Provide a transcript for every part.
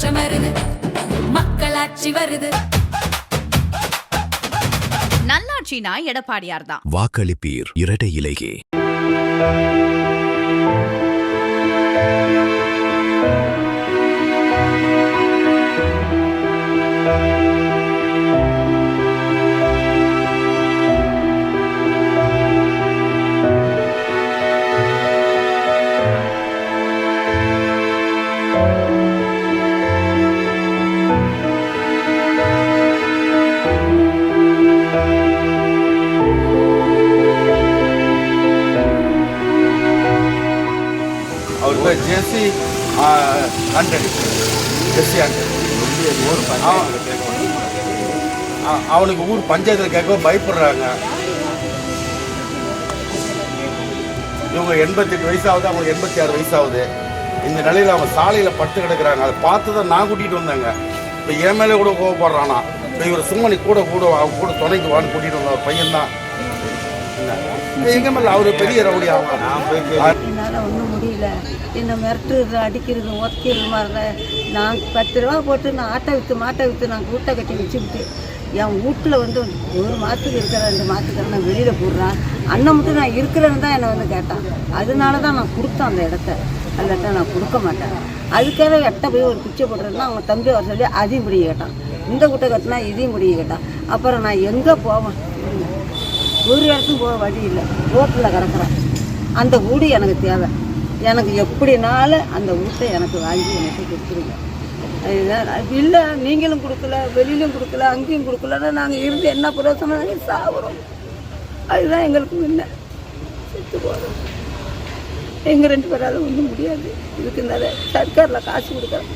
மாற்றம் வருது, மக்களாட்சி வருது. நல்லாட்சினா எடப்பாடியார் தான். வாக்களிப்பீர் இரட்டை இலையே. ஜெர்சி 100 ஜெர்சி 100 அவனுக்கு ஊர் பஞ்சாயத்தில் கேட்க பயப்படுறாங்க. இவங்க 88 வயசாகுது, அவங்களுக்கு 86 வயசாகுது. இந்த நிலையில் அவங்க சாலையில் படுத்து கிடக்குறாங்க. அதை பார்த்து தான் நான் கூட்டிகிட்டு வந்தேங்க. இப்போ என் மேலே கூட கோவப்படுறானா. இப்போ இவர் சும்மா கூட அவங்க கூட துணைக்கு வான்னு கூட்டிகிட்டு வந்த ஒரு பையன்தான். எங்க மேலே அவர் பெரிய ரவுடி ஆகும். நான் போய் என்னால் ஒன்றும் முடியல. என்னை மிரட்டுறது, அடிக்கிறது, ஒத்தைக்கிறது மாதிரி. நான் 10 ரூபா போட்டு நான் மாட்டை விற்று நான் கூட்டை கட்டி வச்சுக்கிட்டு என் வீட்டில் வந்து 1 மாதத்துக்கு இருக்கிற 2 மாதத்துக்கு நான் வெளியில் போடுறேன். அண்ணன் மட்டும் நான் இருக்கிறேன்னு தான் என்னை வந்து கேட்டான். அதனால தான் நான் கொடுத்தேன் அந்த இடத்த. அல்லாட்டா நான் கொடுக்க மாட்டேன். அதுக்காக எட்ட போய் ஒரு குச்சை போடுறதுன்னா அவங்க தம்பி வர சொல்லி அதையும் முடிய கேட்டான். இந்த குட்டை கட்டினா இதையும் முடிய கேட்டான். அப்புறம் நான் எங்கே போவேன்? ஒரு இடத்துக்கும் போக வழி இல்லை. ரோட்டில் கிடக்குறேன். அந்த வீடு எனக்கு தேவை. எனக்கு எப்படினாலும் அந்த வீட்டை எனக்கு வாங்கி எனக்கு கொடுத்துருங்க. இல்லை நீங்களும் கொடுக்கல, வெளியிலும் கொடுக்கல, அங்கேயும் கொடுக்கலன்னா நாங்கள் இருந்து என்ன பிரயோசனம்? நாங்கள் சாப்பிட்றோம். அதுதான் எங்களுக்கு முன்ன செத்து போகிறோம். எங்கள் 2 பேரால் ஒன்றும் முடியாது. இதுக்கு இந்த சர்க்காரில் காசு கொடுக்குறோம்.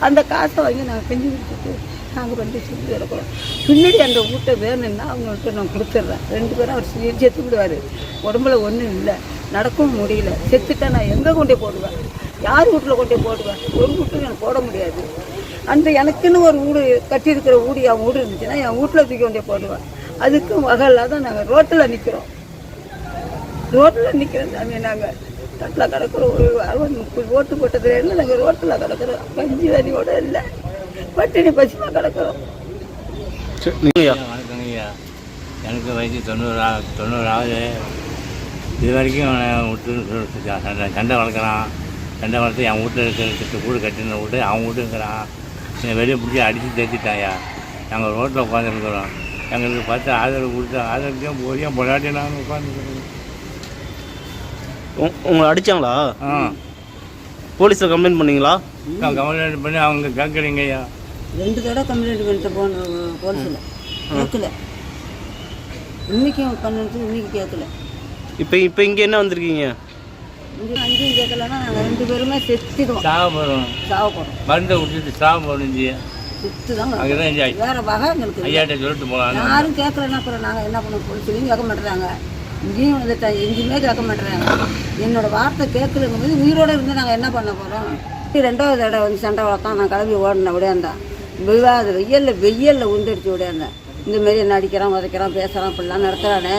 அந்த காசை வாங்கி நாங்கள் செஞ்சு கொடுத்துட்டு நாங்கள் வந்து சுற்றி கிடக்கிறோம். பின்னாடி அந்த வீட்டை வேணும்னா அவங்கள்ட்ட நான் கொடுத்துட்றேன். 2 பேரும் அவர் செத்து விடுவார். உடம்புல ஒன்றும் இல்லை, நடக்கவும் முடியல. செத்துட்டா நான் எங்கே கொண்டே போடுவேன்? யார் வீட்டில் கொண்டே போடுவேன்? ஒரு வீட்டில் நான் போட முடியாது. அந்த எனக்குன்னு ஒரு வீடு கட்டியிருக்கிற வீடு என் வீடு இருந்துச்சுன்னா என் வீட்டில் தூக்கி கொண்டே போடுவேன். அதுக்கும் வகை இல்லாத நாங்கள் ரோட்டில் நிற்கிறோம். ரோட்டில் நிற்கிறோம் சாமி. நாங்கள் தட்டில் கிடக்கிறோம். ஒரு 30 ஓட்டு போட்டதுலேருந்து நாங்கள் ரோட்டில் கிடக்கிறோம். கஞ்சி தண்ணியோட இல்லை, பட்டினி பசிமா கிடக்கிறோம். வணக்கங்கய்யா. எனக்கு வயசு 90 ஆகுது. இது வரைக்கும் விட்டு சண்டை வளர்க்குறான். சண்டை வளர்த்து என் வீட்டில் இருக்கிற வீடு கட்டின வீட்டு அவன் வீட்டு இருக்கிறான். என்னை வெளியே பிடிச்சி அடித்து தேய்ச்சிட்டாயா. நாங்கள் ரோட்டில் உட்காந்துருக்குறோம். எங்களுக்கு பார்த்து ஆதரவு கொடுத்து ஆதரவுக்கே போய் பொடாட்டி நாங்கள் உட்காந்துருக்குறோம். உங்களை அடித்தாங்களா? போலீஸில் கம்ப்ளைண்ட் பண்ணீங்களா? கம்ப்ளைண்ட் பண்ணி அவங்க கேட்குறீங்க ஐயா. 2 தடவை கம்ப்ளைண்ட் பண்ணிட்டு போன போலீஸில் கேட்கல. இன்றைக்கும் பண்ணிட்டு இன்றைக்கி கேட்கல. இப்போ இங்கே என்ன வந்திருக்கீங்க? இங்கே அங்கேயும் கேட்கலன்னா நாங்கள் 2 பேருமே செத்துடுவோம். சாவப்போகிறோம். மருந்தை விட்டுட்டு சாவப்போகிறோம். செத்து தான் அங்கேதான் வேறு வகை எங்களுக்கு. ஐயாட்ட சொல்லிட்டு போகலாம். யாரும் கேட்கலன்னா அப்புறம் நாங்கள் என்ன பண்ண போலீஸ்லையும் கேட்க மாட்டேறாங்க. இங்கேயும் வந்துட்டேன், எங்கேயுமே கேட்க மாட்டேறாங்க. என்னோடய வார்த்தை கேட்கலங்கும் போது உயிரோடு இருந்து நாங்கள் என்ன பண்ண போகிறோம்? 2வது தடவை வந்து சண்டை வளர்த்தான். நான் கிளம்பி ஓடினேன். விடையாந்தேன். விவாத வெயிலில் உண்டடிச்சு விடையாந்தேன். இந்தமாரி என்ன அடிக்கிறான், உதைக்கிறான், பேசுகிறான், இப்படிலாம் நடத்துகிறானே,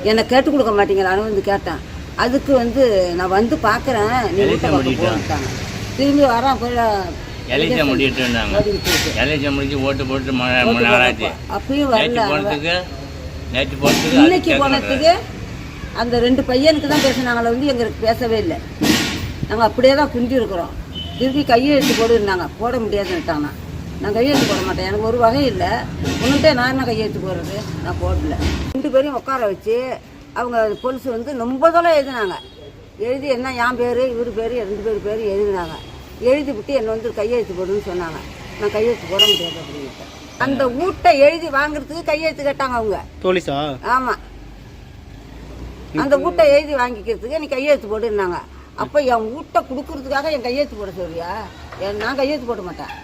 என்னை கேட்டு கொடுக்க மாட்டீங்களான்னு வந்து கேட்டேன். அதுக்கு வந்து நான் வந்து பார்க்குறேன், நீ வீட்டை போட்டாங்க. திரும்பி வரான். போய் எலெக்ஷன் முடிச்சு ஓட்டு போட்டு அப்பயும் வரல. நேற்று போகிறதுக்கு இன்னைக்கு போனதுக்கு அந்த 2 பையனுக்கு தான் பேசினாங்களே வந்து எங்களுக்கு பேசவே இல்லை. நாங்கள் அப்படியே தான் குஞ்சு இருக்கிறோம். திருப்பி கையெழுத்து போடுன்னாங்க. போட முடியாதுன்னுட்டாங்க. நான் கையெழுத்து போட மாட்டேன். எனக்கு ஒரு வகை இல்லை. உன்னிட்டே நான் என்ன கையெழுத்து போடுறது? நான் போடல. 2 பேரையும் உட்கார வச்சு அவங்க போலீஸ் வந்து ரொம்ப தூரம் எழுதினாங்க. எழுதி என்ன என் பேர் இவர் பேர் 2 பேர் எழுதினாங்க. எழுதி விட்டு என்னை வந்து கையெழுத்து போடுன்னு சொன்னாங்க. நான் கையெழுத்து போட முடியாது அப்படின்ட்டு. அந்த வீட்டை எழுதி வாங்குறதுக்கு கையெழுத்து கேட்டாங்க அவங்க. போலீஸா? ஆமாம். அந்த வீட்டை எழுதி வாங்கிக்கிறதுக்கு நீ கையெழுத்து போடுன்னாங்க. அப்போ என் வீட்டை கொடுக்கறதுக்காக என் கையெழுத்து போட சொல்றியா? நான் கையெழுத்து போட மாட்டேன்.